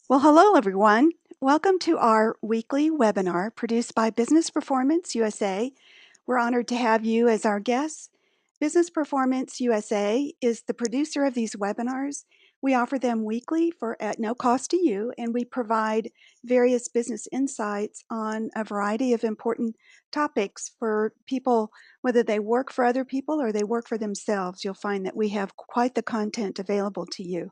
Well, hello everyone. Welcome to our weekly webinar produced by Business Performance USA. We're honored to have you as our guests. Business Performance USA is the producer of these webinars. We offer them weekly at no cost to you, and we provide various business insights on a variety of important topics for people, whether they work for other people or they work for themselves. You'll find that we have quite the content available to you.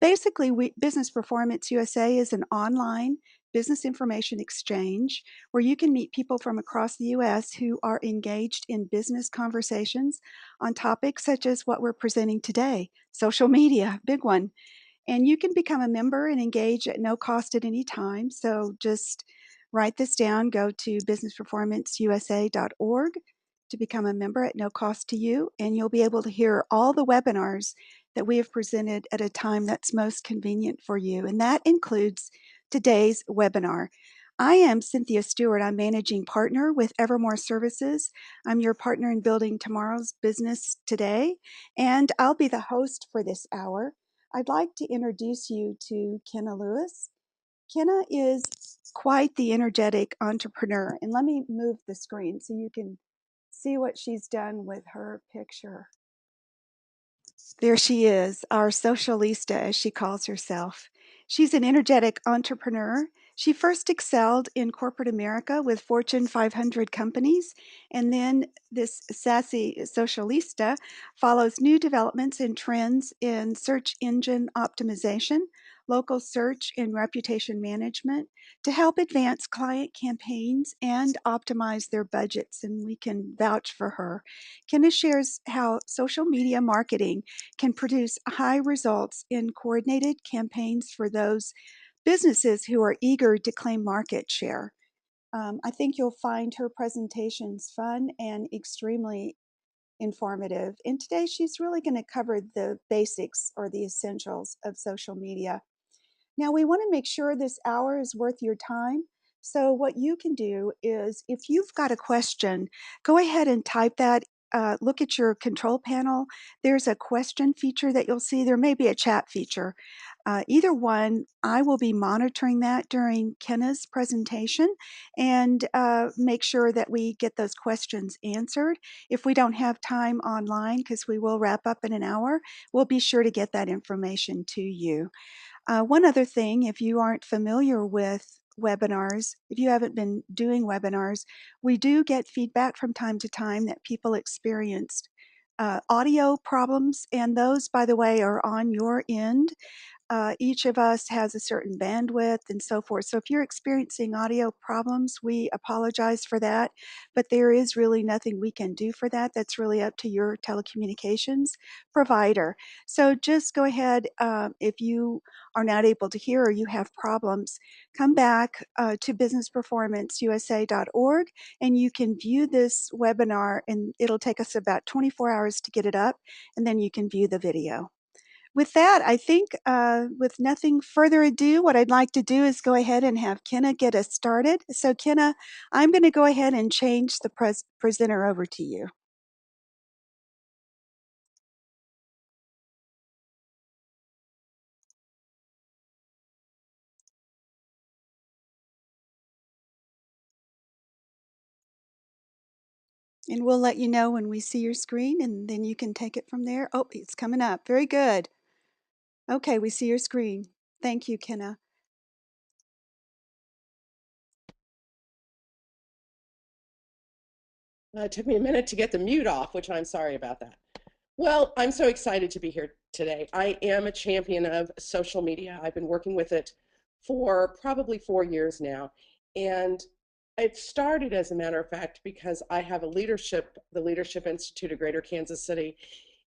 Basically, Business Performance USA is an online business information exchange where you can meet people from across the U.S. who are engaged in business conversations on topics such as what we're presenting today, social media, big one. And you can become a member and engage at no cost at any time. So just write this down, go to businessperformanceusa.org to become a member at no cost to you, and you'll be able to hear all the webinars that we have presented at a time that's most convenient for you. And that includes today's webinar. I am Cynthia Stewart. I'm managing partner with Evermore Services. I'm your partner in building tomorrow's business today, and I'll be the host for this hour. I'd like to introduce you to Kenna Lewis. Kenna is quite the energetic entrepreneur. And let me move the screen so you can see what she's done with her picture. There she is, our socialista, as she calls herself. She's an energetic entrepreneur. She first excelled in corporate America with Fortune 500 companies, and then this sassy socialista follows new developments and trends in search engine optimization, local search, and reputation management to help advance client campaigns and optimize their budgets, and we can vouch for her. Kenna shares how social media marketing can produce high results in coordinated campaigns for those businesses who are eager to claim market share. I think you'll find her presentations fun and extremely informative. And today she's really going to cover the basics or the essentials of social media. Now, we want to make sure this hour is worth your time. So, what you can do is if you've got a question, go ahead and type that. Look at your control panel. There's a question feature that you'll see. There may be a chat feature. Either one, I will be monitoring that during Kenna's presentation and make sure that we get those questions answered. If we don't have time online, because we will wrap up in an hour, we'll be sure to get that information to you. One other thing, if you aren't familiar with webinars, if you haven't been doing webinars, we do get feedback from time to time that people experienced audio problems, and those, by the way, are on your end. Each of us has a certain bandwidth and so forth. So if you're experiencing audio problems, we apologize for that, but there is really nothing we can do for that. That's really up to your telecommunications provider. So just go ahead, if you are not able to hear or you have problems, come back to businessperformanceusa.org and you can view this webinar, and it'll take us about 24 hours to get it up, and then you can view the video. With that, I think with nothing further ado, what I'd like to do is go ahead and have Kenna get us started. So Kenna, I'm going to go ahead and change the presenter over to you. And we'll let you know when we see your screen, and then you can take it from there. Oh, it's coming up. Very good. Okay, we see your screen. Thank you, Kenna. It took me a minute to get the mute off, which I'm sorry about that. Well, I'm so excited to be here today. I am a champion of social media. I've been working with it for probably 4 years now. And it started, as a matter of fact, because I have the Leadership Institute of Greater Kansas City,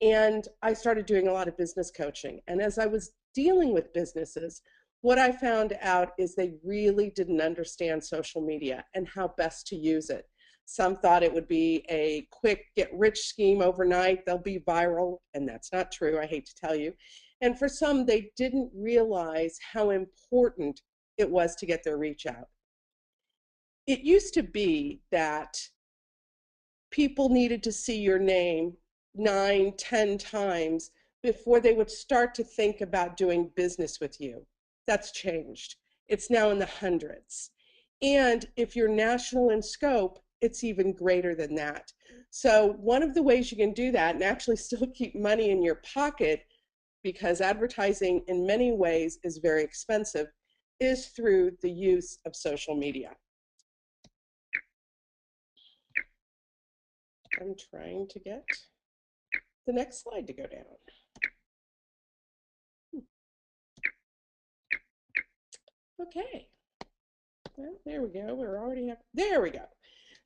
and I started doing a lot of business coaching. And as I was dealing with businesses, what I found out is they really didn't understand social media and how best to use it. Some thought it would be a quick get rich scheme overnight. They'll be viral, and that's not true, I hate to tell you. And for some, they didn't realize how important it was to get their reach out. It used to be that people needed to see your name 9, 10 times before they would start to think about doing business with you. that's changed. It's now in the hundreds. And if you're national in scope, it's even greater than that. So one of the ways you can do that and actually still keep money in your pocket, because advertising in many ways is very expensive, is through the use of social media. I'm trying to get the next slide to go down. Okay. Well, there we go. We're already up. There we go.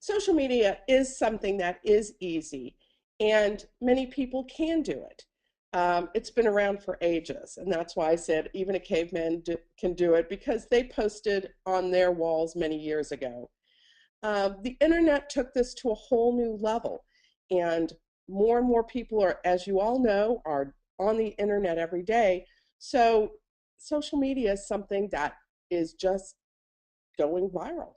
Social media is something that is easy, and many people can do it. It's been around for ages, and that's why I said even a caveman can do it, because they posted on their walls many years ago. The internet took this to a whole new level, and more people are, as you all know, are on the internet every day. So social media is something that is just going viral.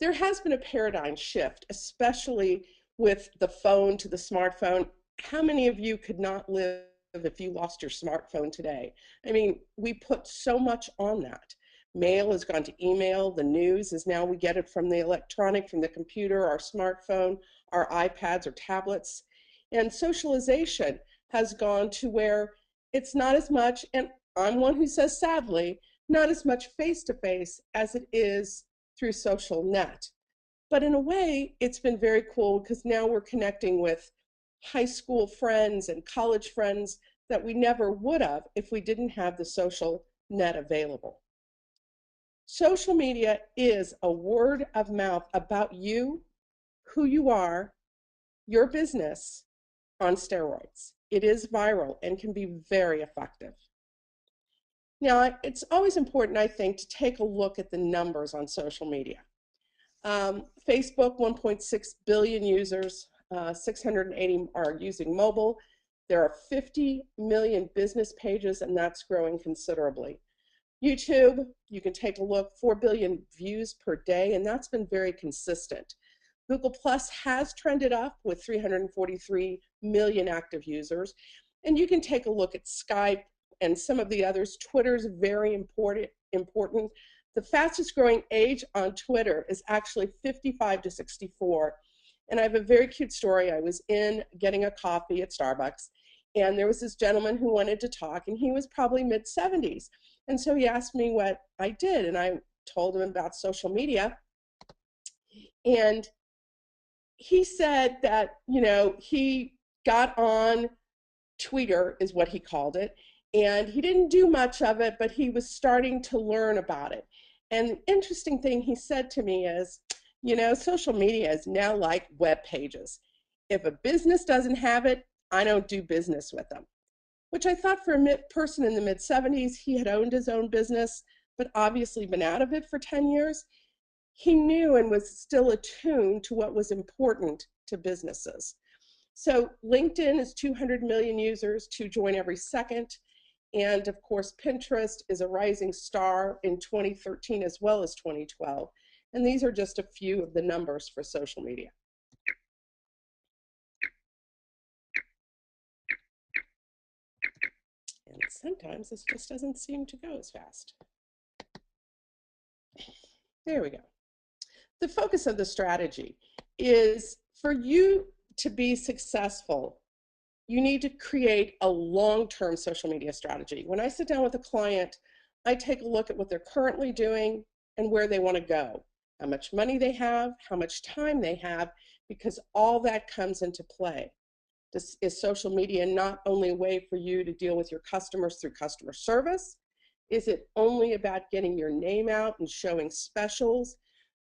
There has been a paradigm shift, especially with the phone to the smartphone. How many of you could not live if you lost your smartphone today? I mean, we put so much on that. Mail has gone to email, the news is now we get it from the electronic, from the computer, our smartphone, our iPads or tablets. And socialization has gone to where it's not as much, and I'm one who says sadly, not as much face-to-face as it is through social net. But in a way, it's been very cool because now we're connecting with high school friends and college friends that we never would have if we didn't have the social net available. Social media is a word of mouth about you, who you are, your business on steroids. It is viral and can be very effective. Now, it's always important, I think, to take a look at the numbers on social media. Facebook, 1.6 billion users, 680 are using mobile. There are 50 million business pages, and that's growing considerably. YouTube, you can take a look, 4 billion views per day, and that's been very consistent. Google Plus has trended up with 343 million active users. And you can take a look at Skype and some of the others. Twitter's very important. The fastest growing age on Twitter is actually 55 to 64. And I have a very cute story. I was in getting a coffee at Starbucks, and there was this gentleman who wanted to talk, and he was probably mid-70s. And so he asked me what I did, and I told him about social media. And he said that, he got on Twitter, is what he called it, and he didn't do much of it, but he was starting to learn about it. And the interesting thing he said to me is, social media is now like web pages. If a business doesn't have it, I don't do business with them. Which I thought, for a person in the mid-70s, he had owned his own business, but obviously been out of it for 10 years. He knew and was still attuned to what was important to businesses. So LinkedIn is 200 million users, 2 join every second. And of course, Pinterest is a rising star in 2013 as well as 2012. And these are just a few of the numbers for social media. And sometimes this just doesn't seem to go as fast. There we go. The focus of the strategy is for you to be successful. You need to create a long-term social media strategy. When I sit down with a client, I take a look at what they're currently doing and where they want to go, how much money they have, how much time they have, because all that comes into play. Is social media not only a way for you to deal with your customers through customer service? Is it only about getting your name out and showing specials?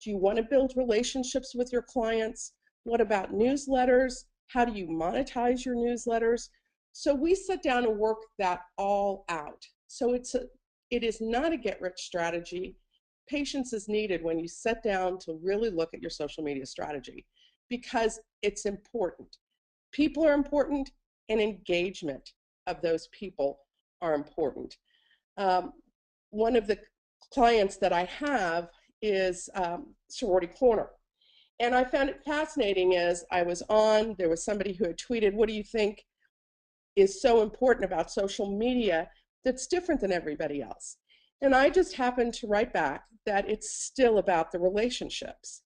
Do you want to build relationships with your clients? What about newsletters? How do you monetize your newsletters? So we sit down and work that all out. So it is not a get-rich strategy. Patience is needed when you sit down to really look at your social media strategy, because it's important. People are important, and engagement of those people are important. One of the clients that I have is Sorority Corner. And I found it fascinating as I was on, there was somebody who had tweeted, what do you think is so important about social media that's different than everybody else? And I just happened to write back that it's still about the relationships.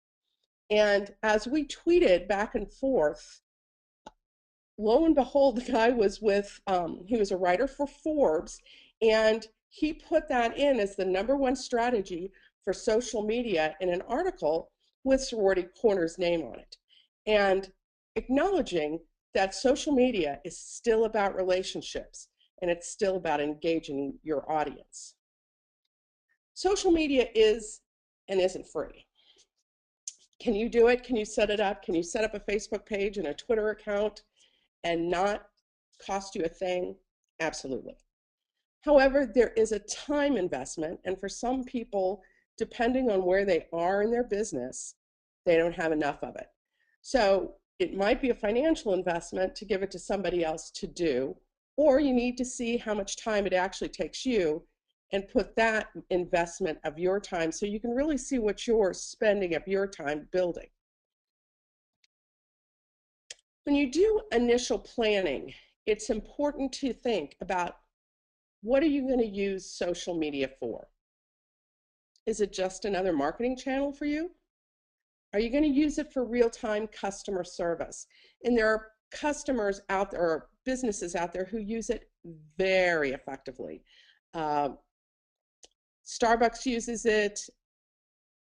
And as we tweeted back and forth, lo and behold, the guy was he was a writer for Forbes, and he put that in as the #1 strategy for social media in an article with Sorority Corner's name on it. And acknowledging that social media is still about relationships and it's still about engaging your audience. Social media is and isn't free. Can you do it? Can you set it up? Can you set up a Facebook page and a Twitter account and not cost you a thing? Absolutely. However, there is a time investment, and for some people, depending on where they are in their business, they don't have enough of it. So it might be a financial investment to give it to somebody else to do, or you need to see how much time it actually takes you and put that investment of your time so you can really see what you're spending of your time building. When you do initial planning, it's important to think about, what are you going to use social media for? Is it just another marketing channel for you? Are you going to use it for real-time customer service? And there are customers out there, or businesses out there, who use it very effectively. Starbucks uses it,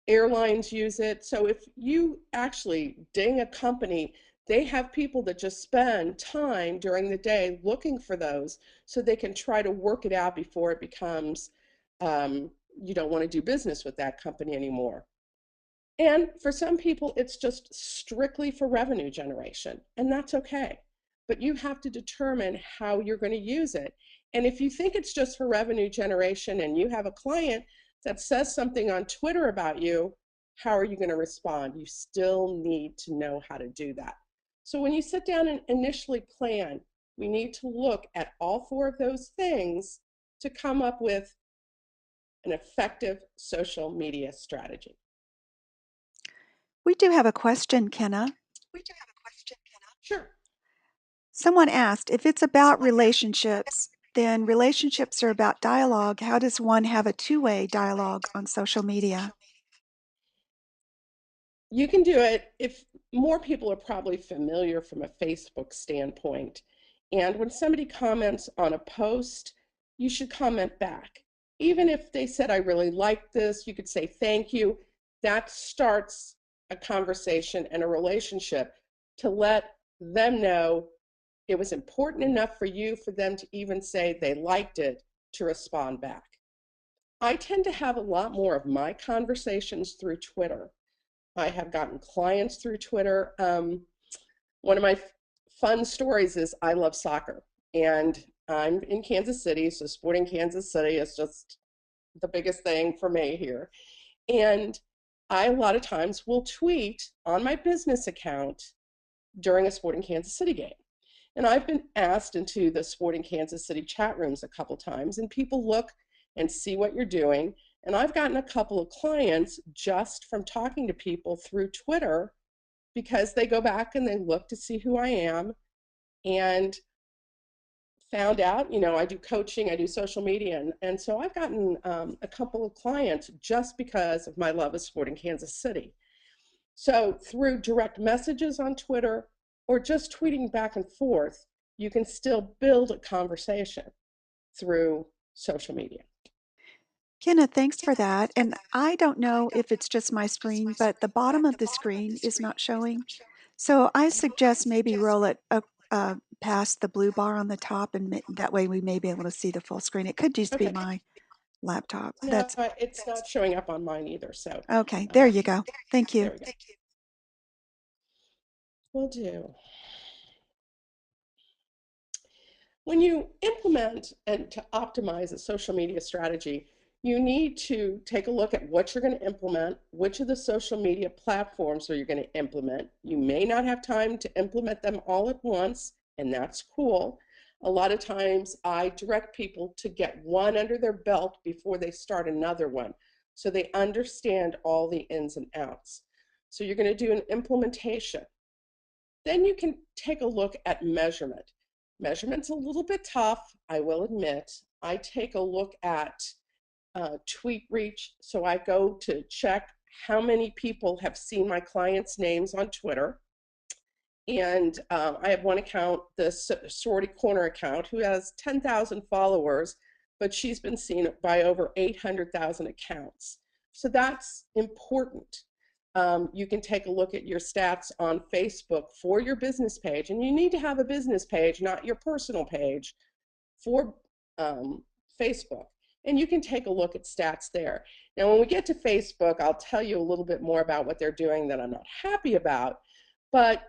airlines use it. So if you actually ding a company, they have people that just spend time during the day looking for those so they can try to work it out before it becomes you don't want to do business with that company anymore. And for some people, it's just strictly for revenue generation, and that's okay. But you have to determine how you're going to use it. And if you think it's just for revenue generation and you have a client that says something on Twitter about you, how are you going to respond? You still need to know how to do that. So when you sit down and initially plan, we need to look at all 4 of those things to come up with an effective social media strategy. We do have a question, Kenna. Sure. Someone asked, if it's about relationships, then relationships are about dialogue. How does one have a two-way dialogue on social media? You can do it if more people are probably familiar from a Facebook standpoint. And when somebody comments on a post, you should comment back. Even if they said, I really like this, you could say thank you. That starts a conversation and a relationship to let them know it was important enough for you for them to even say they liked it to respond back. I tend to have a lot more of my conversations through Twitter. I have gotten clients through Twitter. One of my fun stories is I love soccer, and I'm in Kansas City, so sporting Kansas City is just the biggest thing for me here. And I, a lot of times, will tweet on my business account during a Sporting Kansas City game. And I've been asked into the Sporting Kansas City chat rooms a couple times, and people look and see what you're doing. And I've gotten a couple of clients just from talking to people through Twitter, because they go back and they look to see who I am, and found out, I do coaching, I do social media. And so I've gotten a couple of clients just because of my love of Sporting Kansas City. So through direct messages on Twitter or just tweeting back and forth, you can still build a conversation through social media. Kenna, thanks for that. And I don't know if it's just my screen, but the bottom of the screen is not showing. So I suggest maybe roll it up past the blue bar on the top, and that way we may be able to see the full screen. It could just be Okay. my laptop. No, it's not showing up on mine either. So Okay. There um, you go. Thank you. there we go. Will do. When you implement and to optimize a social media strategy, you need to take a look at what you're going to implement, which of the social media platforms are you going to implement. You may not have time to implement them all at once, and that's cool. A lot of times I direct people to get one under their belt before they start another one, so they understand all the ins and outs. So you're going to do an implementation. Then you can take a look at measurement. Measurement's a little bit tough, I will admit. I take a look at tweet reach. So I go to check how many people have seen my clients' names on Twitter. And I have one account, the Sorority Corner account, who has 10,000 followers, but she's been seen by over 800,000 accounts. So that's important. You can take a look at your stats on Facebook for your business page, and you need to have a business page, not your personal page, for Facebook. And you can take a look at stats there. Now, when we get to Facebook, I'll tell you a little bit more about what they're doing that I'm not happy about. But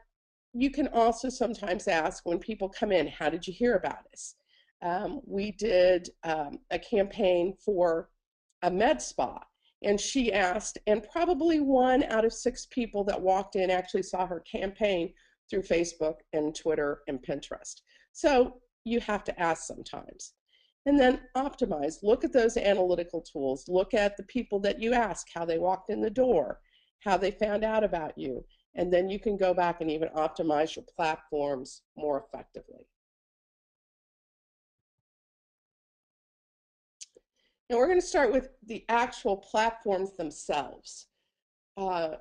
you can also sometimes ask when people come in, how did you hear about us? We did a campaign for a med spa, and she asked, and probably 1 out of 6 people that walked in actually saw her campaign through Facebook and Twitter and Pinterest. So you have to ask sometimes. And then optimize. Look at those analytical tools. Look at the people that you ask, how they walked in the door, how they found out about you. And then you can go back and even optimize your platforms more effectively. Now we're going to start with the actual platforms themselves. Uh,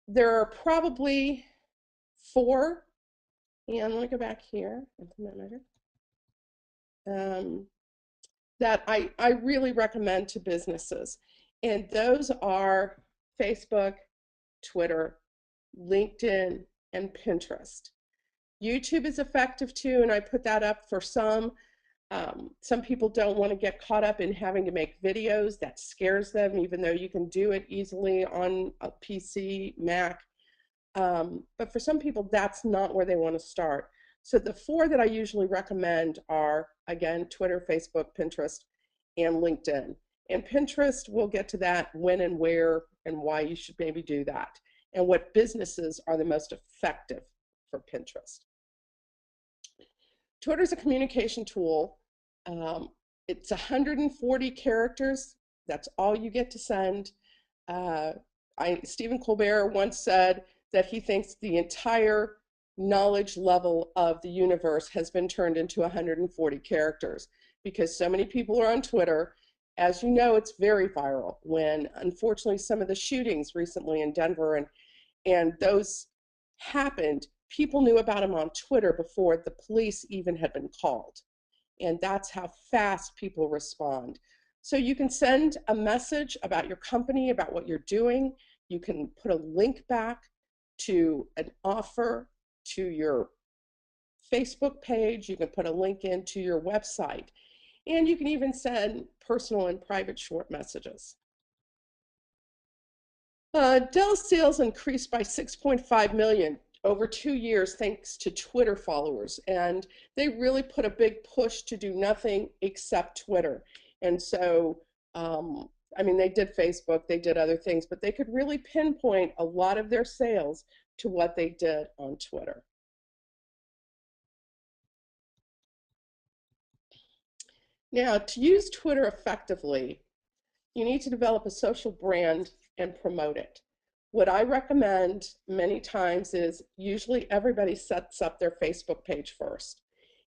there are probably 4, and let me go back here, that I really recommend to businesses. And those are Facebook, Twitter, LinkedIn, and Pinterest. YouTube is effective too, and I put that up for some. Some people don't want to get caught up in having to make videos. That scares them, even though you can do it easily on a PC, Mac. But for some people, that's not where they want to start. So the 4 that I usually recommend are, again, Twitter, Facebook, Pinterest, and LinkedIn. And Pinterest, we'll get to that when and where and why you should maybe do that, and what businesses are the most effective for Pinterest. Twitter is a communication tool. It's 140 characters. That's all you get to send. Uh, Stephen Colbert once said that he thinks the entire knowledge level of the universe has been turned into 140 characters because so many people are on Twitter. As you know, it's very viral. When unfortunately some of the shootings recently in Denver and those happened, people knew about them on Twitter before the police even had been called. And that's how fast people respond. So you can send a message about your company, about what you're doing. You can put a link back to an offer, to your Facebook page. You can put a link into your website. And you can even send personal and private short messages. Dell's sales increased by 6.5 million over 2 years thanks to Twitter followers, and they really put a big push to do nothing except Twitter. And so, I mean, they did Facebook, they did other things, but they could really pinpoint a lot of their sales to what they did on Twitter. Now, to use Twitter effectively, you need to develop a social brand and promote it. What I recommend many times is usually everybody sets up their Facebook page first.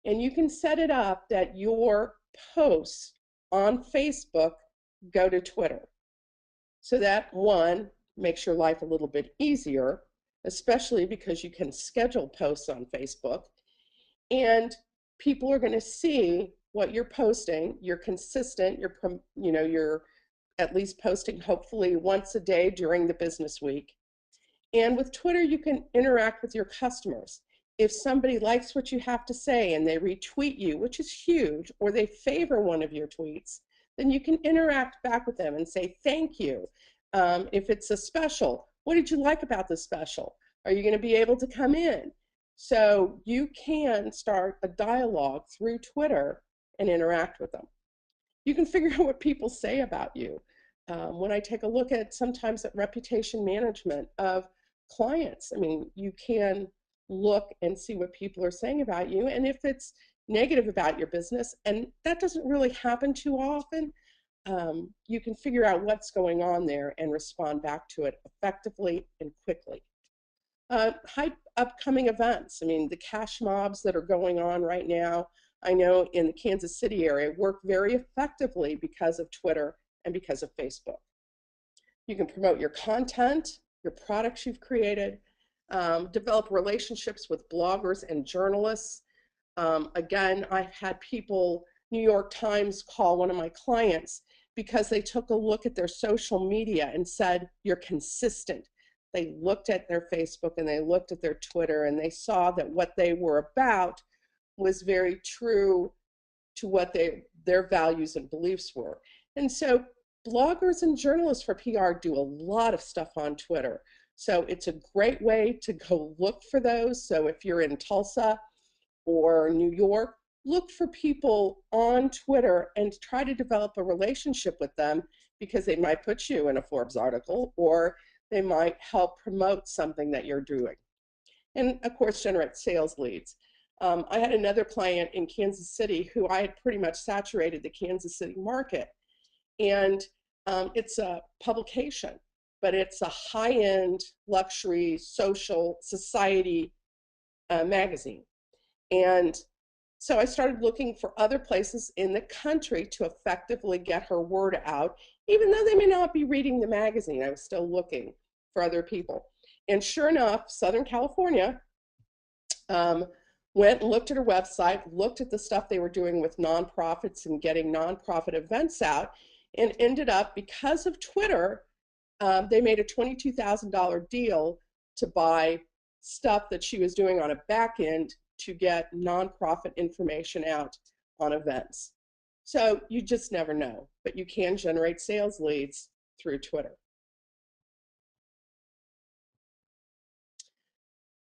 And you can set it up that your posts on Facebook go to Twitter. So that, one, makes your life a little bit easier, especially because you can schedule posts on Facebook. And people are going to see what you're posting. You're consistent. You're at least posting hopefully once a day during the business week. And with Twitter, you can interact with your customers. If somebody likes what you have to say and they retweet you, which is huge, or they favor one of your tweets, then you can interact back with them and say thank you. If it's a special, what did you like about the special? Are you going to be able to come in? So you can start a dialogue through Twitter and interact with them. You can figure out what people say about you. When I take a look at sometimes at reputation management of clients, I mean, you can look and see what people are saying about you. And if it's negative about your business, and that doesn't really happen too often, you can figure out what's going on there and respond back to it effectively and quickly. hype upcoming events. I mean, the cash mobs that are going on right now, I know in the Kansas City area, work very effectively because of Twitter and because of Facebook. You can promote your content, your products you've created, develop relationships with bloggers and journalists. Again, I've had people, New York Times, call one of my clients because they took a look at their social media and said, you're consistent. They looked at their Facebook and they looked at their Twitter and they saw that what they were about was very true to what their values and beliefs were. And so bloggers and journalists for PR do a lot of stuff on Twitter. So it's a great way to go look for those. So if you're in Tulsa or New York, look for people on Twitter and try to develop a relationship with them because they might put you in a Forbes article or they might help promote something that you're doing. And of course, generate sales leads. I had another client in Kansas City who I had pretty much saturated the Kansas City market. And it's a publication, but it's a high-end luxury social society magazine. And so I started looking for other places in the country to effectively get her word out, even though they may not be reading the magazine. I was still looking for other people. And sure enough, Southern California, um, went and looked at her website, looked at the stuff they were doing with nonprofits and getting nonprofit events out, and ended up, because of Twitter, they made a $22,000 deal to buy stuff that she was doing on a back end to get nonprofit information out on events. So you just never know, but you can generate sales leads through Twitter.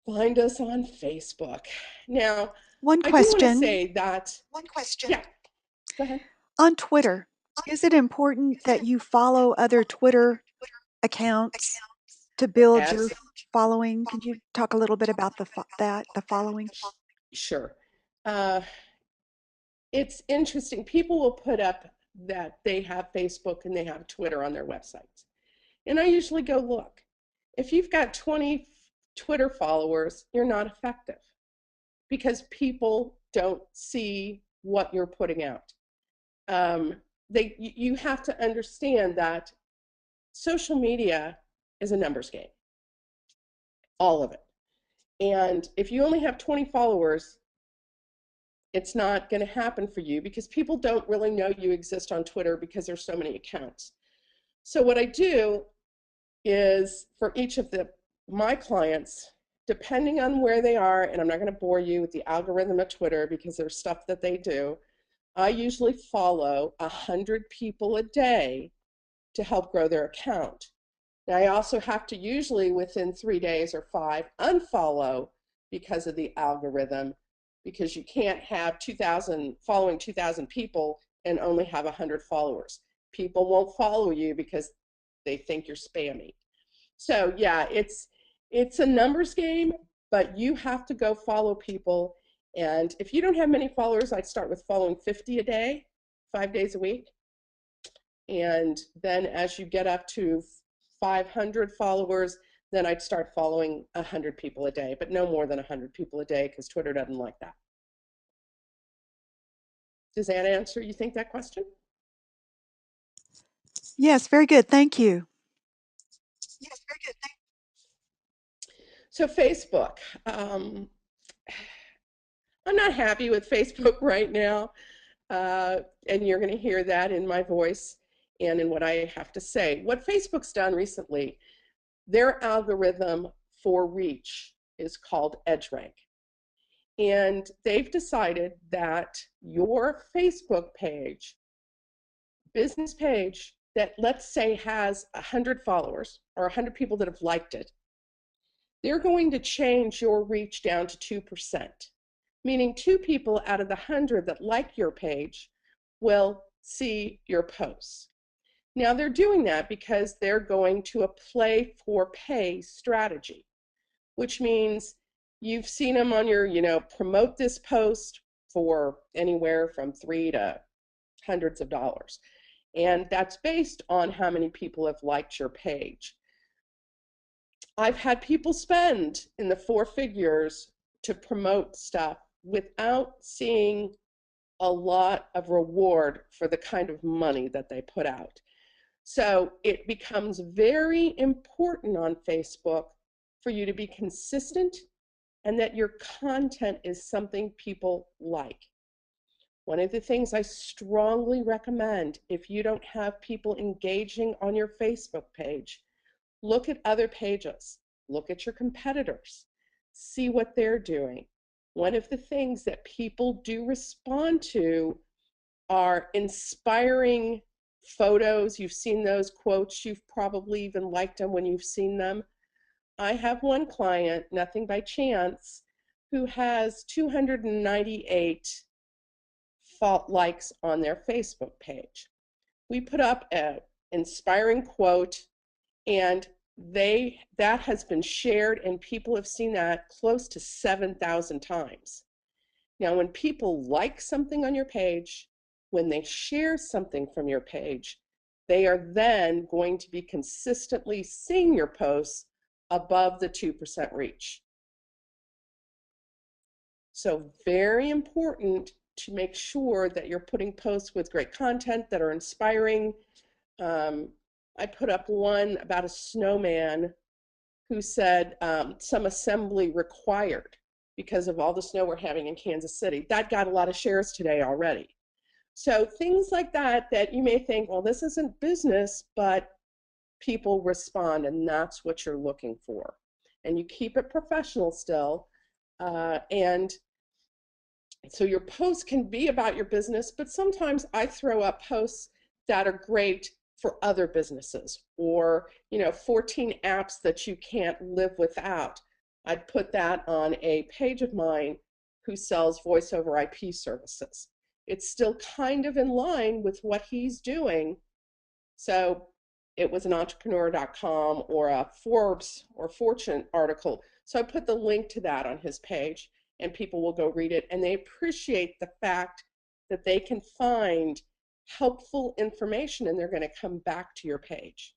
Find us on Facebook. Now, One I do want to question say that, yeah, go ahead. on Twitter. Is it important that you follow other Twitter accounts to build your As following? Can you talk a little bit about the following? Sure. Uh, it's interesting. People will put up that they have Facebook and they have Twitter on their websites. And I usually go look. If you've got 20 Twitter followers, you're not effective because people don't see what you're putting out. Um, you have to understand that social media is a numbers game, all of it. And if you only have 20 followers, it's not going to happen for you because people don't really know you exist on Twitter because there's so many accounts. So what I do is for each of my clients, depending on where they are, and I'm not going to bore you with the algorithm of Twitter because there's stuff that they do, I usually follow 100 people a day to help grow their account. Now, I also have to usually within 3 days or 5 unfollow because of the algorithm, because you can't have 2,000 following 2,000 people and only have 100 followers. People won't follow you because they think you're spammy. So yeah, it's a numbers game, but you have to go follow people. And if you don't have many followers, I'd start with following 50 a day, 5 days a week. And then as you get up to 500 followers, then I'd start following 100 people a day, but no more than 100 people a day because Twitter doesn't like that. Does that answer, you think, that question? Yes, very good. Thank you. So Facebook, um, I'm not happy with Facebook right now, and you're going to hear that in my voice and in what I have to say. What Facebook's done recently, their algorithm for reach is called EdgeRank. And they've decided that your Facebook page, business page, that let's say has 100 followers or 100 people that have liked it, they're going to change your reach down to 2%, meaning 2 people out of the 100 that like your page will see your posts. Now they're doing that because they're going to a play for pay strategy, which means you've seen them on your, promote this post for anywhere from 3 to hundreds of dollars. And that's based on how many people have liked your page. I've had people spend in the four figures to promote stuff without seeing a lot of reward for the kind of money that they put out. So it becomes very important on Facebook for you to be consistent and that your content is something people like. One of the things I strongly recommend, if you don't have people engaging on your Facebook page, look at other pages, look at your competitors, see what they're doing. One of the things that people do respond to are inspiring photos. You've seen those quotes, you've probably even liked them when you've seen them. I have one client, Nothing by Chance, who has 298 fault likes on their Facebook page. We put up an inspiring quote, and that has been shared, and people have seen that close to 7,000 times. Now, when people like something on your page, when they share something from your page, they are then going to be consistently seeing your posts above the 2% reach. So very important to make sure that you're putting posts with great content that are inspiring. I put up one about a snowman who said some assembly required because of all the snow we're having in Kansas City. That got a lot of shares today already. So things like that that you may think, well, this isn't business, but people respond, and that's what you're looking for. And you keep it professional still. And so your posts can be about your business, but sometimes I throw up posts that are great for other businesses, or 14 apps that you can't live without. I'd put that on a page of mine who sells voice over IP services. It's still kind of in line with what he's doing. So it was an entrepreneur.com or a Forbes or Fortune article. So I put the link to that on his page, and people will go read it, and they appreciate the fact that they can find helpful information and they're going to come back to your page.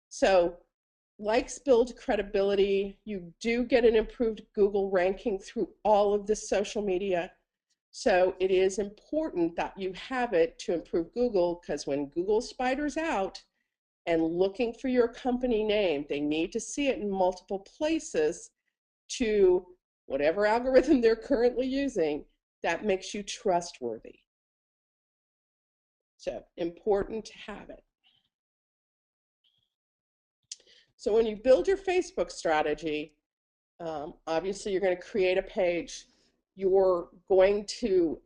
So likes build credibility. You do get an improved Google ranking through all of this social media. So it is important that you have it to improve Google, because when Google spiders out and looking for your company name, they need to see it in multiple places to whatever algorithm they're currently using that makes you trustworthy. So important to have it. So when you build your Facebook strategy, obviously you're going to create a page. You're going to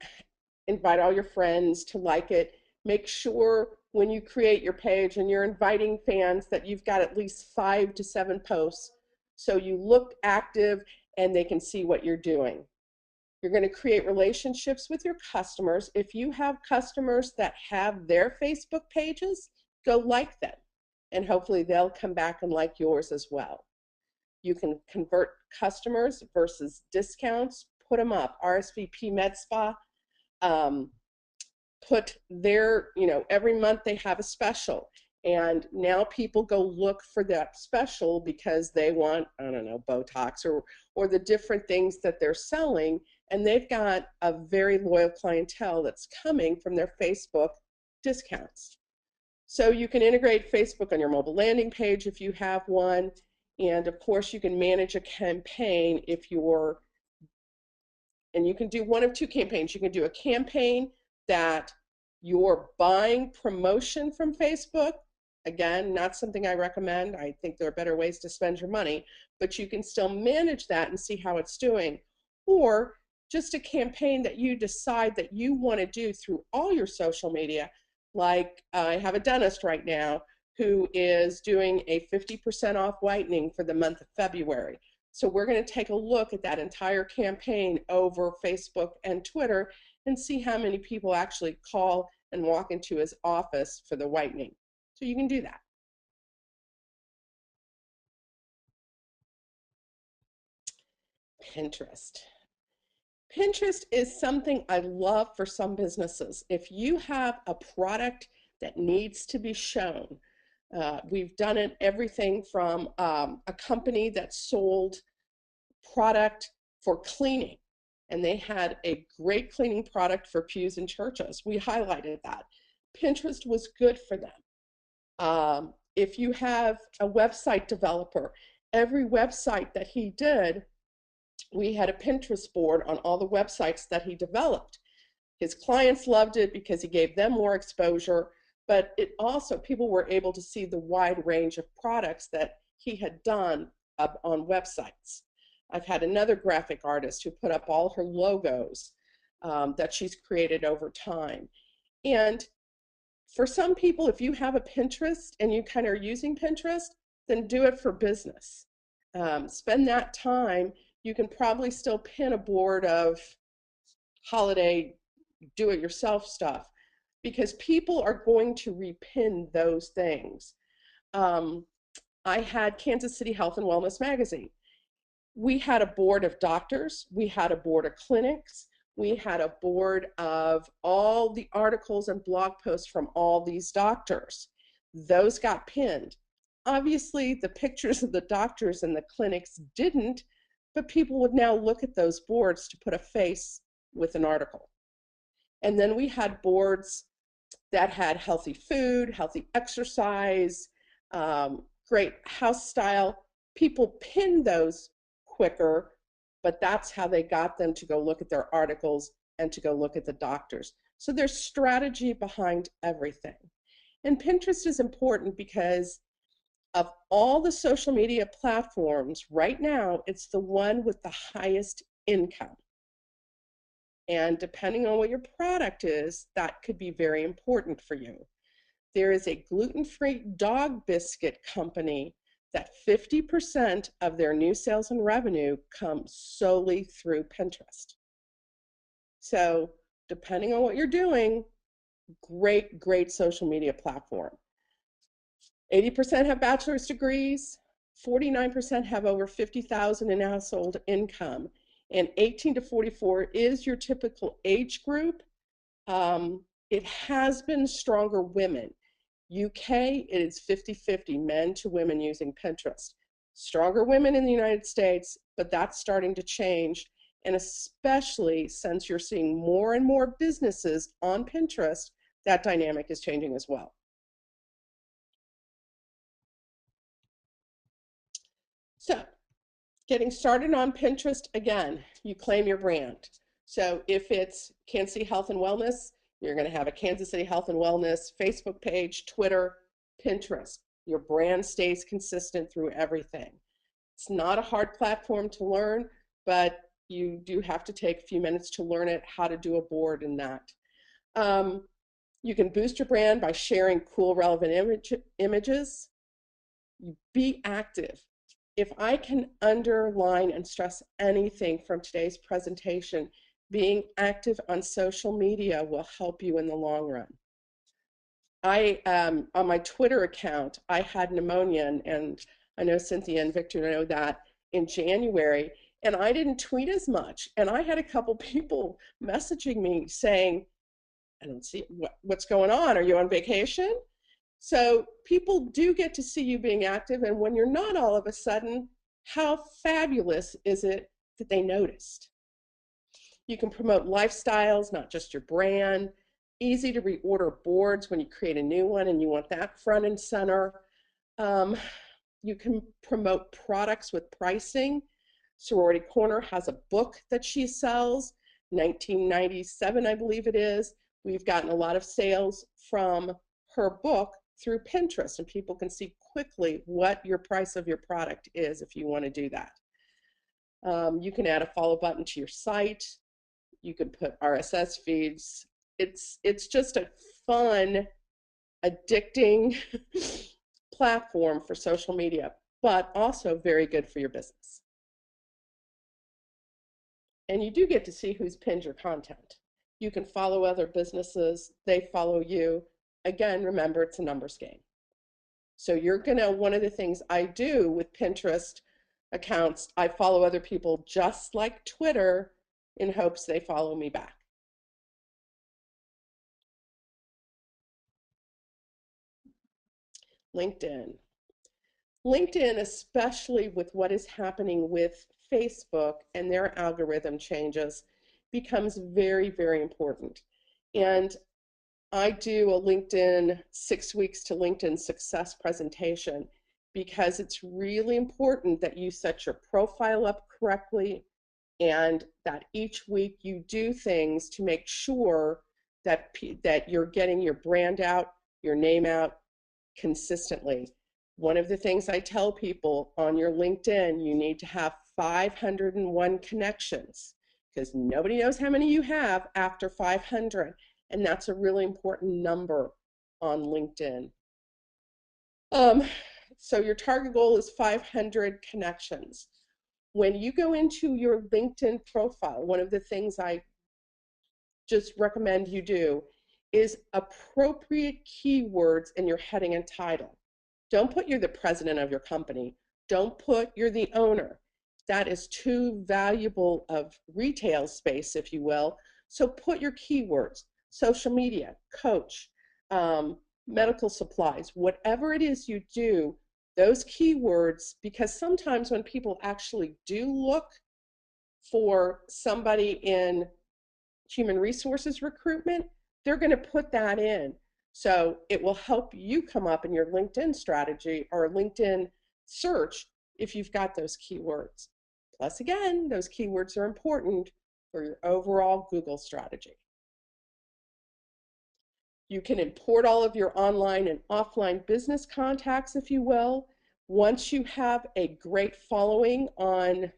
invite all your friends to like it. Make sure when you create your page and you're inviting fans that you've got at least 5 to 7 posts so you look active and they can see what you're doing. You're going to create relationships with your customers. If you have customers that have their Facebook pages, go like them, and hopefully they'll come back and like yours as well. You can convert customers versus discounts, put them up. RSVP Med Spa, put their, every month they have a special. And now people go look for that special because they want, I don't know, Botox or the different things that they're selling. And they've got a very loyal clientele that's coming from their Facebook discounts. So you can integrate Facebook on your mobile landing page if you have one. And of course, you can manage a campaign if you're, and you can do one of two campaigns. You can do a campaign that you're buying promotion from Facebook. Again, not something I recommend. I think there are better ways to spend your money, but you can still manage that and see how it's doing. Or just a campaign that you decide that you want to do through all your social media. Like I have a dentist right now who is doing a 50% off whitening for the month of February. So we're going to take a look at that entire campaign over Facebook and Twitter and see how many people actually call and walk into his office for the whitening. So you can do that. Pinterest. Pinterest is something I love for some businesses. If you have a product that needs to be shown, We've done it everything from a company that sold product for cleaning, and they had a great cleaning product for pews and churches. We highlighted that. Pinterest was good for them. If you have a website developer, every website that he did, we had a Pinterest board on all the websites that he developed. His clients loved it because he gave them more exposure, but it also, people were able to see the wide range of products that he had done up on websites. I've had another graphic artist who put up all her logos that she's created over time. And for some people, if you have a Pinterest and you kind of are using Pinterest, then do it for business. Spend that time. You can probably still pin a board of holiday do-it-yourself stuff because people are going to repin those things. Um, I had Kansas City Health and Wellness Magazine. We had a board of doctors, we had a board of clinics, we had a board of all the articles and blog posts from all these doctors. Those got pinned. Obviously, the pictures of the doctors and the clinics didn't, but people would now look at those boards to put a face with an article. And then we had boards that had healthy food, healthy exercise, great house style. People pinned those quicker, but that's how they got them to go look at their articles and to go look at the doctors. So there's strategy behind everything. And Pinterest is important because of all the social media platforms right now, it's the one with the highest income. And depending on what your product is, that could be very important for you. There is a gluten-free dog biscuit company that 50% of their new sales and revenue comes solely through Pinterest. So depending on what you're doing, great social media platform. 80% have bachelor's degrees, 49% have over 50,000 in household income, and 18 to 44 is your typical age group. It has been stronger women. UK, it is 50-50, men to women using Pinterest. Stronger women in the United States, but that's starting to change. And especially since you're seeing more and more businesses on Pinterest, that dynamic is changing as well. So getting started on Pinterest, again, you claim your brand. So if it's Kansas City Health and Wellness, you're going to have a Kansas City Health and Wellness Facebook page, Twitter, Pinterest. Your brand stays consistent through everything. It's not a hard platform to learn, but you do have to take a few minutes to learn it, how to do a board in that. You can boost your brand by sharing cool, relevant images. You be active. If I can underline and stress anything from today's presentation, being active on social media will help you in the long run. On my Twitter account, I had pneumonia, and I know Cynthia and Victor know that, in January, and I didn't tweet as much. And I had a couple people messaging me saying, I don't see what's going on. Are you on vacation? So people do get to see you being active, and when you're not, all of a sudden, how fabulous is it that they noticed? You can promote lifestyles, not just your brand. Easy to reorder boards when you create a new one and you want that front and center. You can promote products with pricing. Sorority Corner has a book that she sells, 1997, I believe it is. We've gotten a lot of sales from her book through Pinterest, and people can see quickly what your price of your product is if you want to do that. You can add a follow button to your site. You can put RSS feeds. It's just a fun, addicting platform for social media, but also very good for your business. And you do get to see who's pinned your content. You can follow other businesses, they follow you. Again, remember, it's a numbers game. So you're gonna, one of the things I do with Pinterest accounts, I follow other people just like Twitter in hopes they follow me back. LinkedIn. LinkedIn, especially with what is happening with Facebook and their algorithm changes, becomes very, very important. And I do a LinkedIn 6 weeks to LinkedIn success presentation because it's really important that you set your profile up correctly and that each week you do things to make sure that you're getting your brand out, your name out consistently. One of the things I tell people on your LinkedIn, you need to have 501 connections because nobody knows how many you have after 500. And that's a really important number on LinkedIn. Um, so your target goal is 500 connections. When you go into your LinkedIn profile, one of the things I just recommend you do is appropriate keywords in your heading and title. Don't put you're the president of your company. Don't put you're the owner. That is too valuable of retail space, if you will. So put your keywords, social media, coach, medical supplies, whatever it is you do, those keywords, because sometimes when people actually do look for somebody in human resources recruitment, they're going to put that in. So it will help you come up in your LinkedIn strategy or LinkedIn search if you've got those keywords. Plus, again, those keywords are important for your overall Google strategy. You can import all of your online and offline business contacts, if you will. Once you have a great following on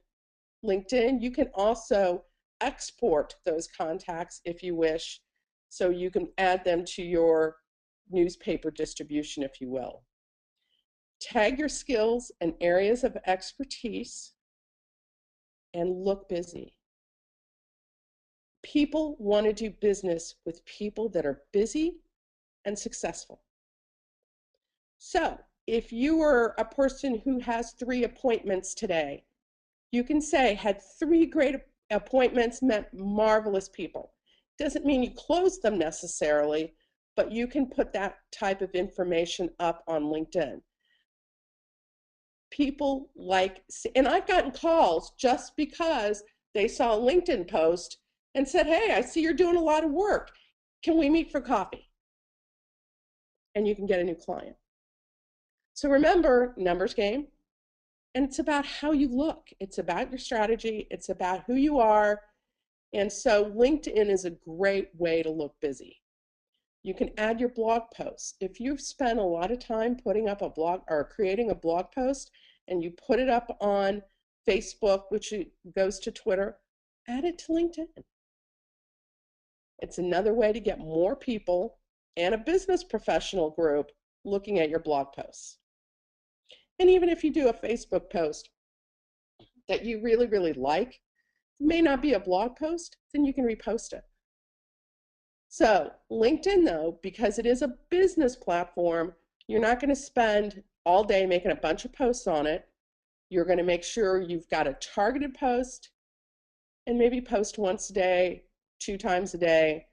LinkedIn, you can also export those contacts if you wish, so you can add them to your newspaper distribution, if you will. Tag your skills and areas of expertise and look busy. People want to do business with people that are busy and successful. So if you are a person who has 3 appointments today, you can say, had 3 great appointments, met marvelous people. Doesn't mean you close them necessarily, but you can put that type of information up on LinkedIn. People like, and I've gotten calls just because they saw a LinkedIn post and said, hey, I see you're doing a lot of work. Can we meet for coffee? And you can get a new client. So remember, numbers game, and it's about how you look. It's about your strategy. It's about who you are. And so LinkedIn is a great way to look busy. You can add your blog posts. If you've spent a lot of time putting up a blog or creating a blog post and you put it up on Facebook, which goes to Twitter, add it to LinkedIn. It's another way to get more people and a business professional group looking at your blog posts. And even if you do a Facebook post that you really, really like, it may not be a blog post, then you can repost it. So LinkedIn, though, because it is a business platform, you're not going to spend all day making a bunch of posts on it. You're going to make sure you've got a targeted post and maybe post once a day, 2 times a day,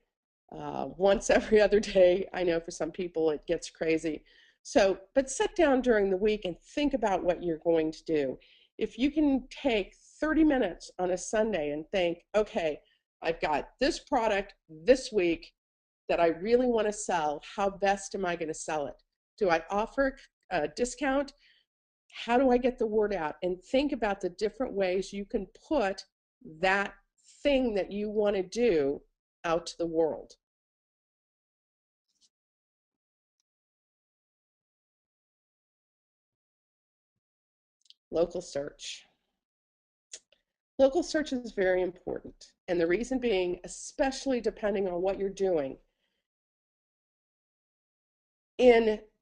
once every other day. I know for some people it gets crazy. So, but sit down during the week and think about what you're going to do. If you can take 30 minutes on a Sunday and think, okay, I've got this product this week that I really want to sell. How best am I going to sell it? Do I offer a discount? How do I get the word out? And think about the different ways you can put that thing that you want to do out to the world. Local search. Local search is very important. And the reason being, especially depending on what you're doing,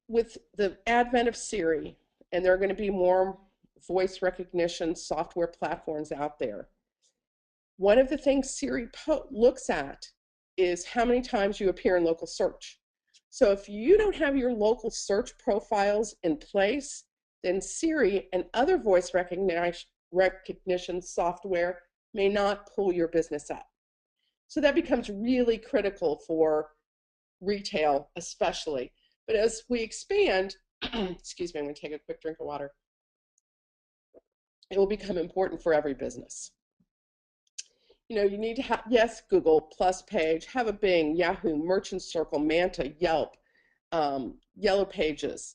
with the advent of Siri, and there are going to be more voice recognition software platforms out there, one of the things Siri looks at is how many times you appear in local search. So if you don't have your local search profiles in place, then Siri and other voice recognition software may not pull your business up. So that becomes really critical for retail especially. But as we expand, excuse me, I'm going to take a quick drink of water. It will become important for every business. You need to have, yes, Google plus page, have a Bing, Yahoo, Merchant Circle, Manta, Yelp, Yellow Pages,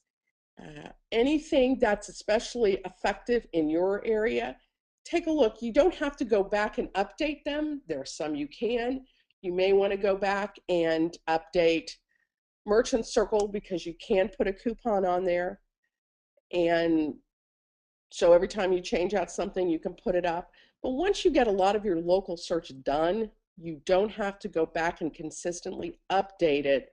anything that's especially effective in your area. Take a look. You don't have to go back and update them. There are some you can. You may want to go back and update Merchant Circle because you can put a coupon on there. And so every time you change out something, you can put it up. But once you get a lot of your local search done, you don't have to go back and consistently update it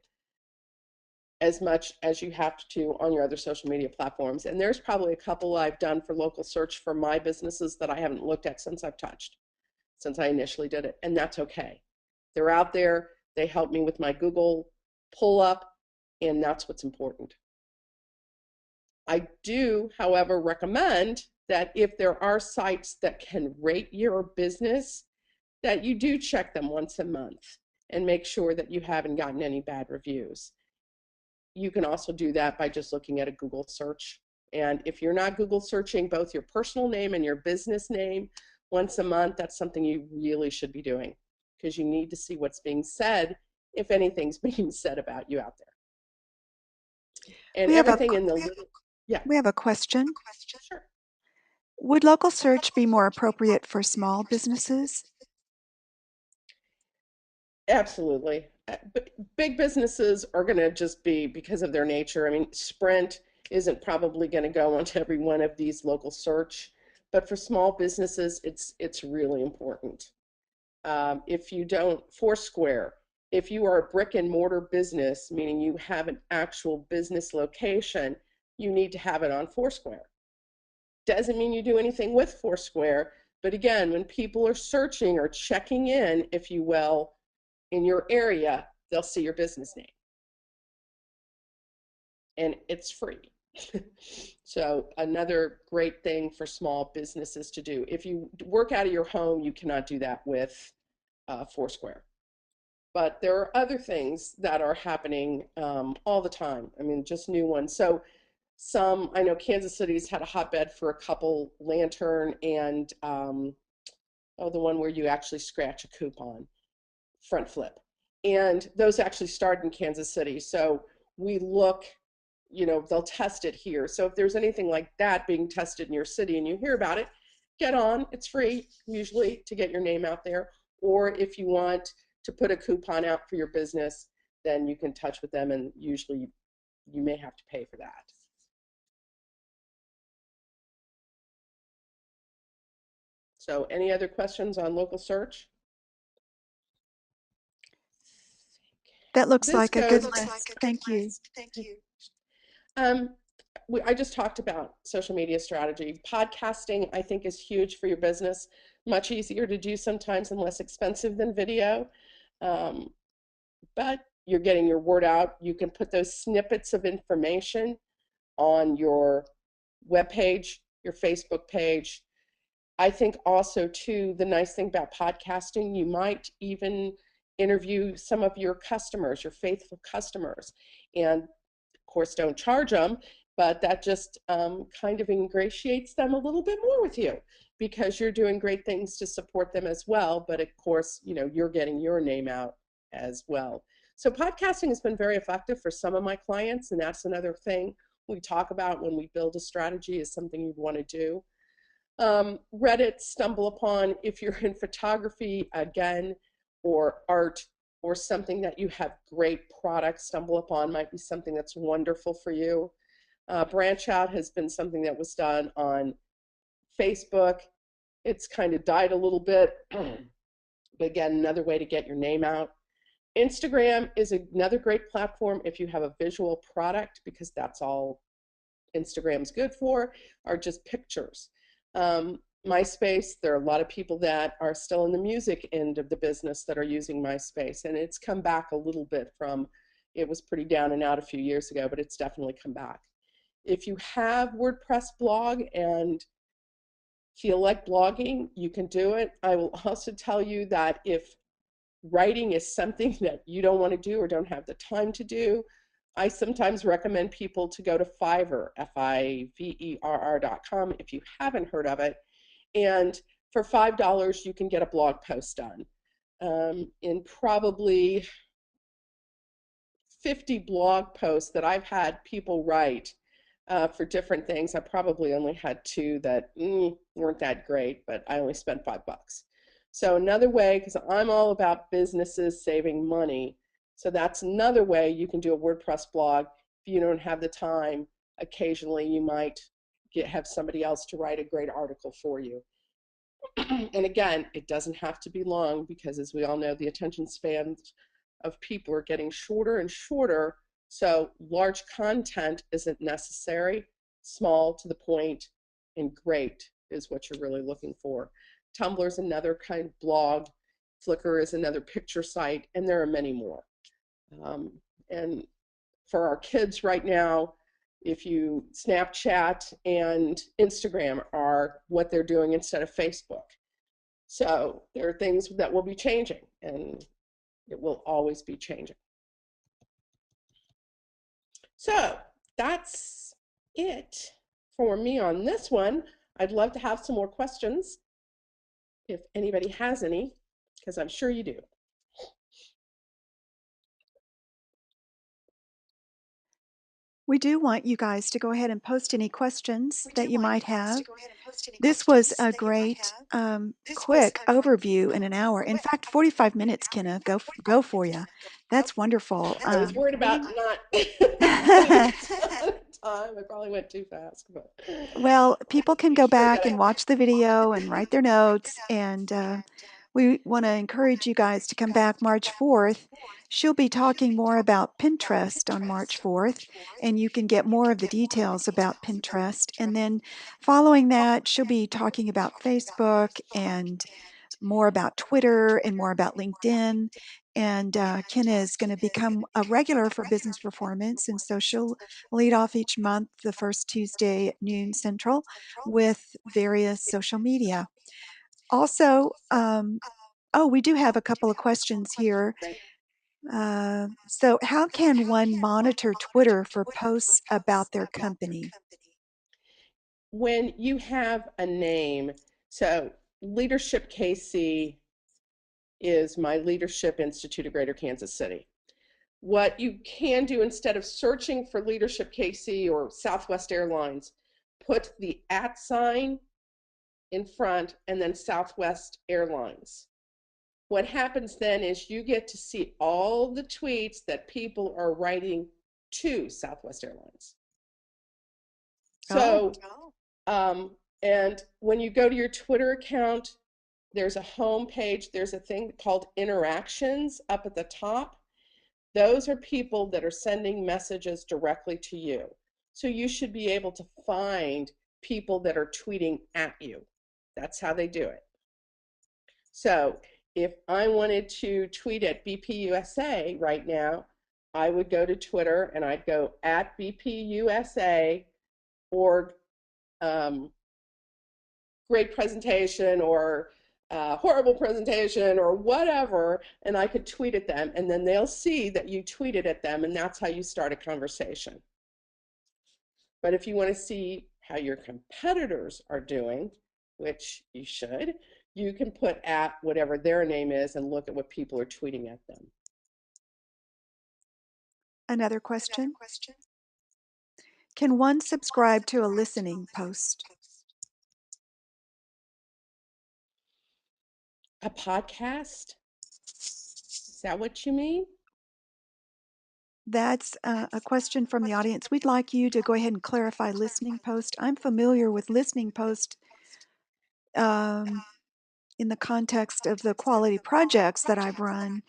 as much as you have to on your other social media platforms. And there's probably a couple I've done for local search for my businesses that I haven't looked at since I initially did it. And that's okay. They're out there. They help me with my Google pull up, and that's what's important. I do, however, recommend that if there are sites that can rate your business, that you do check them once a month and make sure that you haven't gotten any bad reviews. You can also do that by just looking at a Google search. And if you're not Google searching both your personal name and your business name once a month, that's something you really should be doing because you need to see what's being said, if anything's being said about you out there. And We have a everything in the little, yeah, we have a question. sure. Would local search be more appropriate for small businesses? Absolutely. But big businesses are going to just be, because of their nature. I mean, Sprint isn't probably going to go onto every one of these local search, but for small businesses, it's really important. If you don't, Foursquare, if you are a brick and mortar business, meaning you have an actual business location, you need to have it on Foursquare. Doesn't mean you do anything with Foursquare, but again, when people are searching or checking in, if you will, in your area, they'll see your business name. And it's free. So another great thing for small businesses to do. If you work out of your home, you cannot do that with Foursquare. But there are other things that are happening all the time. I mean, just new ones. So I know Kansas City's had a hotbed for a couple, Lantern and the one where you actually scratch a coupon, Front Flip. And those actually started in Kansas City. So we look, they'll test it here. So if there's anything like that being tested in your city and you hear about it, get on. It's free, usually, to get your name out there. Or if you want to put a coupon out for your business, then you can touch with them, and usually you may have to pay for that. So any other questions on local search? That looks This like a good goes, list. Thank you. um, I just talked about social media strategy. Podcasting, I think, is huge for your business. Much easier to do sometimes and less expensive than video. Um, but you're getting your word out. You can put those snippets of information on your web page, your Facebook page. I think also, too, the nice thing about podcasting, you might even interview some of your customers, your faithful customers. And of course, don't charge them, but that just kind of ingratiates them a little bit more with you because you're doing great things to support them as well. But of course, you're getting your name out as well. So podcasting has been very effective for some of my clients, and that's another thing we talk about when we build a strategy is something you'd want to do. Reddit, stumble upon if you're in photography, again, or art, or something that you have great products, stumble upon might be something that's wonderful for you. Branch out has been something that was done on Facebook. It's kind of died a little bit, but again, another way to get your name out. Instagram is another great platform if you have a visual product, because that's all Instagram's good for, are just pictures. MySpace, there are a lot of people that are still in the music end of the business that are using MySpace, and it's come back a little bit from, it was pretty down and out a few years ago, but it's definitely come back. If you have WordPress blog and feel like blogging, you can do it. I will also tell you that if writing is something that you don't want to do or don't have the time to do, I sometimes recommend people to go to Fiverr, Fiverr.com, if you haven't heard of it. And for $5, you can get a blog post done. In probably 50 blog posts that I've had people write for different things. I probably only had two that weren't that great, but I only spent $5. So another way, because I'm all about businesses saving money, so that's another way you can do a WordPress blog. If you don't have the time, occasionally you might have somebody else to write a great article for you. And again, it doesn't have to be long because, as we all know, the attention spans of people are getting shorter and shorter. So large content isn't necessary. Small, to the point, and great is what you're really looking for. Tumblr is another kind of blog. Flickr is another picture site, and there are many more. And for our kids right now, if you Snapchat and Instagram are what they're doing instead of Facebook. So there are things that will be changing, and it will always be changing. So that's it for me on this one. I'd love to have some more questions if anybody has any, because I'm sure you do. We do want you guys to go ahead and post any questions that you might have. This was a great, quick overview in an hour. In fact, 45 minutes, Kenna, go for you. That's wonderful. I was worried about not putting a ton of time. I probably went too fast, but Well, people can go sure back and that watch the video and write their notes. And we want to encourage you guys to come back March 4th. She'll be talking more about Pinterest on March 4th, and you can get more of the details about Pinterest. And then following that, she'll be talking about Facebook and more about Twitter and more about LinkedIn. And Kenna is going to become a regular for Business Performance. And so she'll lead off each month, the first Tuesday at noon Central, with various social media. Also, oh, we do have a couple of questions here. So, how can one monitor Twitter for posts about their company? when you have a name, so Leadership KC is my Leadership Institute of Greater Kansas City. What you can do, instead of searching for Leadership KC or Southwest Airlines, put the @ sign in front and then Southwest Airlines. What happens then is you get to see all the tweets that people are writing to Southwest Airlines. Oh, So, and when you go to your Twitter account, there's a home page, there's a thing called interactions up at the top. Those are people that are sending messages directly to you. So you should be able to find people that are tweeting at you. That's how they do it. So if I wanted to tweet at BPUSA right now, I would go to Twitter and I'd go at BPUSA or great presentation or horrible presentation or whatever, and I could tweet at them, and then they'll see that you tweeted at them, and that's how you start a conversation. But if you want to see how your competitors are doing, which you should, you can put at whatever their name is and look at what people are tweeting at them. another question. Can one subscribe to a listening post? A podcast? Is that what you mean? That's a question from the audience. We'd like you to go ahead and clarify listening post. I'm familiar with listening post um, in the context of the quality projects that I've run,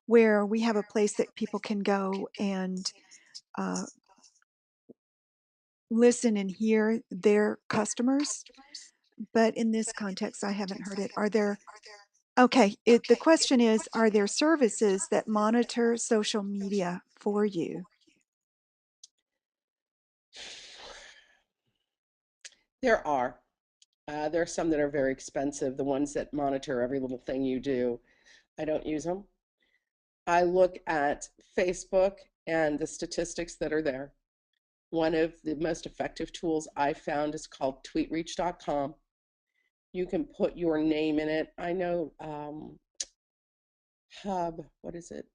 where we have a place that people can go and uh, listen and hear their customers. But in this context, I haven't heard it. Are there, okay, the question is, are there services that monitor social media for you? There are. There are some that are very expensive, the ones that monitor every little thing you do. I don't use them. I look at Facebook and the statistics that are there. One of the most effective tools I found is called tweetreach.com. You can put your name in it. I know what is it?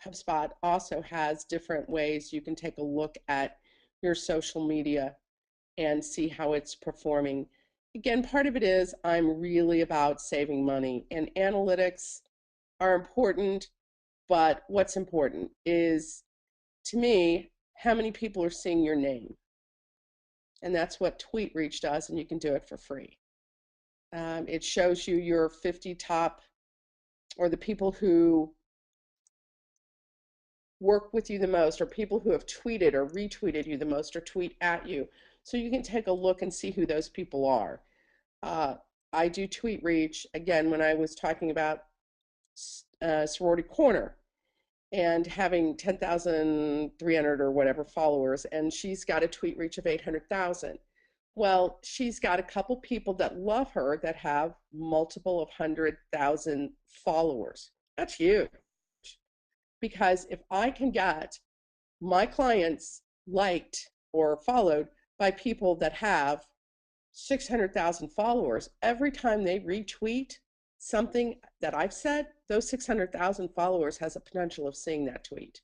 HubSpot also has different ways you can take a look at your social media and see how it's performing. Again, part of it is I'm really about saving money, and analytics are important, but what's important is, to me, how many people are seeing your name. And that's what TweetReach does, and you can do it for free. It shows you your 50 top, or the people who work with you the most, or people who have tweeted or retweeted you the most, or tweet at you. So you can take a look and see who those people are. Uh, I do TweetReach, again, when I was talking about Sorority Corner and having 10,300 or whatever followers, and she's got a TweetReach of 800,000. Well, she's got a couple people that love her that have multiple of 100,000 followers. That's huge, because if I can get my clients liked or followed by people that have 600,000 followers, every time they retweet something that I've said, those 600,000 followers has a potential of seeing that tweet.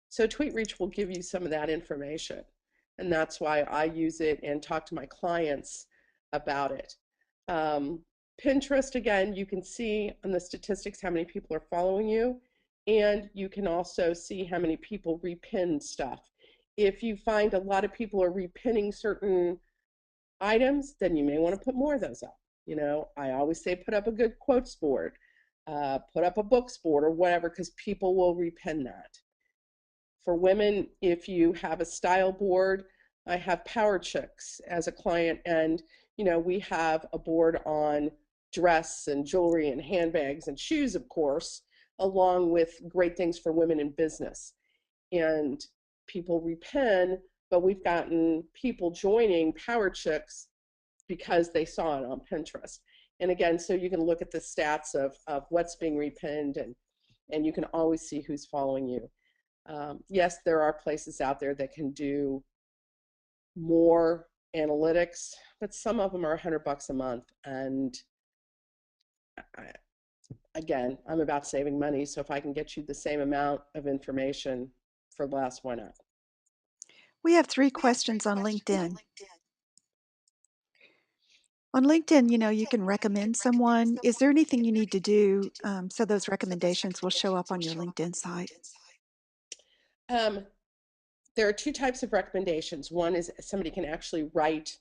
So TweetReach will give you some of that information. And that's why I use it and talk to my clients about it. Pinterest, again, you can see on the statistics how many people are following you, and you can also see how many people repin stuff. If you find a lot of people are repinning certain items, then you may want to put more of those up. You know, I always say put up a good quotes board, put up a books board or whatever, because people will repin that. For women, if you have a style board, I have Power Chicks as a client, and you know, we have a board on dress and jewelry and handbags and shoes, of course, along with great things for women in business. And people repin, but we've gotten people joining Power Chicks because they saw it on Pinterest. And again, so you can look at the stats of what's being repinned, and you can always see who's following you. Yes, there are places out there that can do more analytics, but some of them are $100 a month. And I, again, I'm about saving money, so if I can get you the same amount of information for less, why not? We have 3 questions on LinkedIn. On LinkedIn, you can recommend someone. Is there anything you need to do so those recommendations will show up on your LinkedIn site? Um, there are two types of recommendations. One is somebody can actually write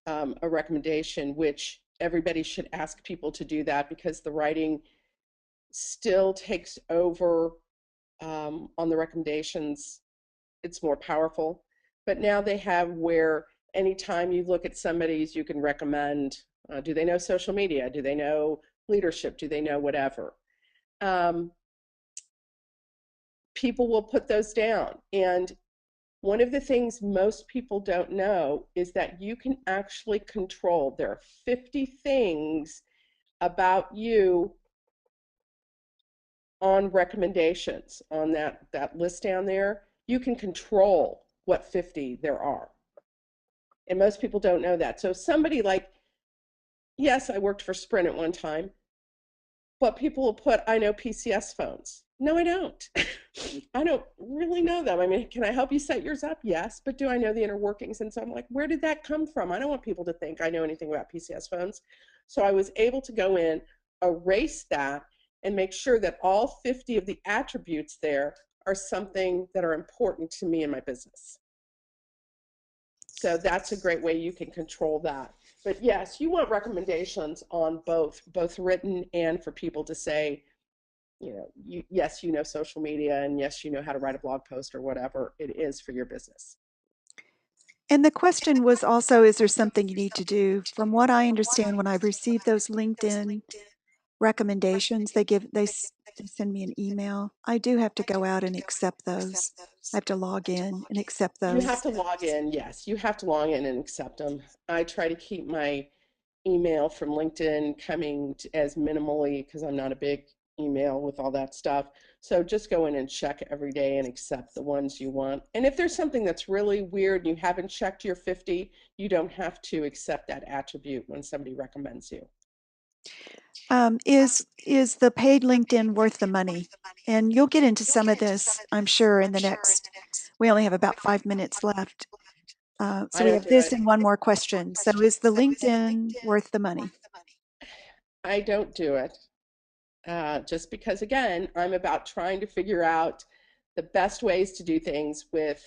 a recommendation, which everybody should ask people to do that, because the writing still takes over on the recommendations. It's more powerful. But now they have where anytime you look at somebody's, you can recommend, do they know social media? Do they know leadership? Do they know whatever? Um, People will put those down. And one of the things most people don't know is that you can actually control. There are 50 things about you on recommendations on that list down there. You can control what 50 there are. And most people don't know that. So somebody like, yes, I worked for Sprint at one time, but people will put, I know PCS phones. No, I don't. I don't really know them. I mean, can I help you set yours up? Yes, but do I know the inner workings? And so I'm like, where did that come from? I don't want people to think I know anything about PCS phones. So I was able to go in, erase that, and make sure that all 50 of the attributes there are something that are important to me in my business. So that's a great way you can control that. But yes, you want recommendations on both written and for people to say, yes, you know social media, and yes, you know how to write a blog post or whatever it is for your business. And the question was also, is there something you need to do? From what I understand, when I receive those LinkedIn recommendations, they send me an email. I do have to go out and accept those. I have to log in and accept You have those. to log in, yes, you have to log in and accept them. I try to keep my email from LinkedIn coming as minimally, because I'm not a big email with all that stuff. So just go in and check every day and accept the ones you want. And if there's something that's really weird and you haven't checked your 50, you don't have to accept that attribute when somebody recommends you. Is the paid LinkedIn worth the money? And you'll get into some of this, I'm sure, in the next. We only have about 5 minutes left. So I we don't have do this it. and one more question. So is the LinkedIn worth the money? I don't do it. Just because, again, I'm about trying to figure out the best ways to do things with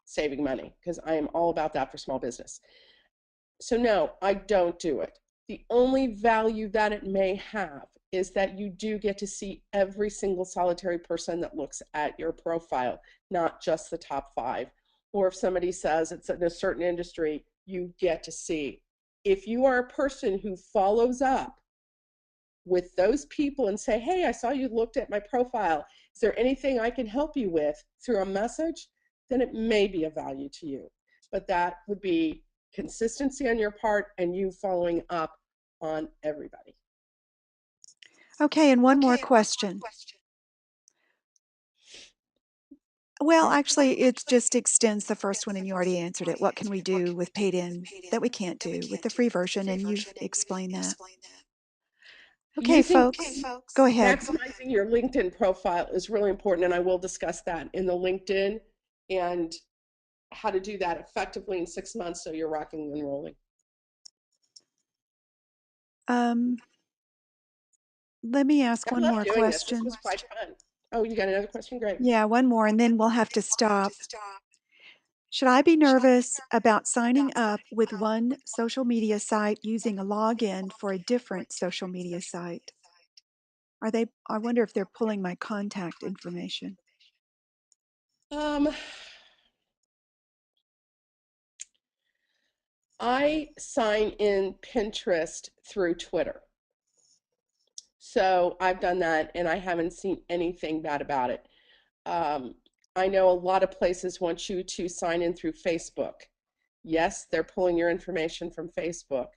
saving money because I am all about that for small business. So, no, I don't do it. The only value that it may have is that you do get to see every single solitary person that looks at your profile, not just the top five. Or if somebody says it's in a certain industry, you get to see. If you are a person who follows up with those people and say, hey, I saw you looked at my profile. Is there anything I can help you with through a message? Then it may be of value to you. But that would be consistency on your part and you following up on everybody. Okay, and one more question. Well, actually, it just extends the first one, and you already answered it. What can we do with paid in that we can't do with the free version? And you've explained that. Okay, Using folks, go ahead. maximizing your LinkedIn profile is really important, and I will discuss that in the LinkedIn and how to do that effectively in 6 months so you're rocking and rolling. Um, Let me ask I one love more doing this. This question. was quite fun. Oh, you got another question? Great. Yeah, one more, and then we'll have to stop. Should I be nervous about signing up with one social media site using a login for a different social media site? I wonder if they're pulling my contact information. Um, I sign in Pinterest through Twitter. So I've done that and I haven't seen anything bad about it. Um, I know a lot of places want you to sign in through Facebook. Yes, they're pulling your information from Facebook.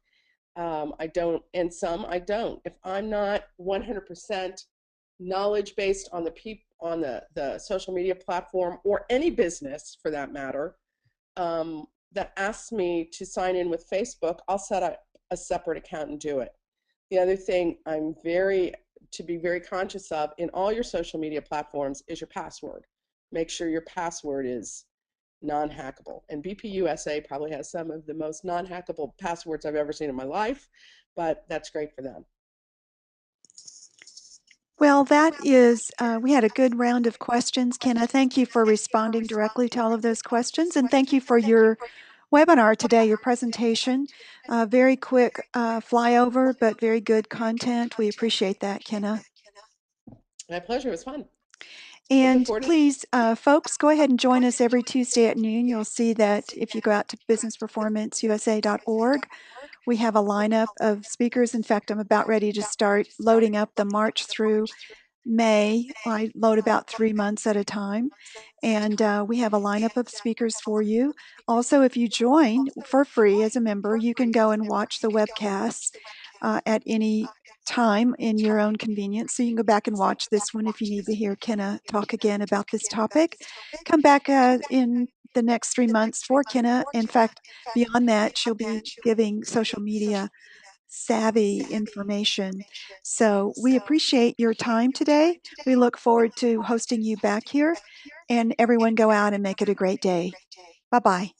I don't, and some I don't. If I'm not 100% knowledge based on the the social media platform or any business for that matter, that asks me to sign in with Facebook, I'll set up a separate account and do it. The other thing to be very conscious of in all your social media platforms is your password. Make sure your password is non-hackable. And BPUSA probably has some of the most non-hackable passwords I've ever seen in my life, but that's great for them. Well, we had a good round of questions. Kenna, thank you for responding directly to all of those questions. And thank you for your webinar today, your presentation. Very quick flyover, but very good content. We appreciate that, Kenna. My pleasure. It was fun. Looking And forward to please, folks, go ahead and join us every Tuesday at noon. You'll see that if you go out to businessperformanceusa.org, we have a lineup of speakers. In fact, I'm about ready to start loading up the March through May. I load about 3 months at a time. And we have a lineup of speakers for you. Also, if you join for free as a member, you can go and watch the webcasts at any time in your own convenience. So you can go back and watch this one if you need to hear Kenna talk again about this topic. Come back in the next 3 months for Kenna. In fact, beyond that, she'll be giving social media savvy information. So we appreciate your time today. We look forward to hosting you back here, and everyone go out and make it a great day. Bye bye.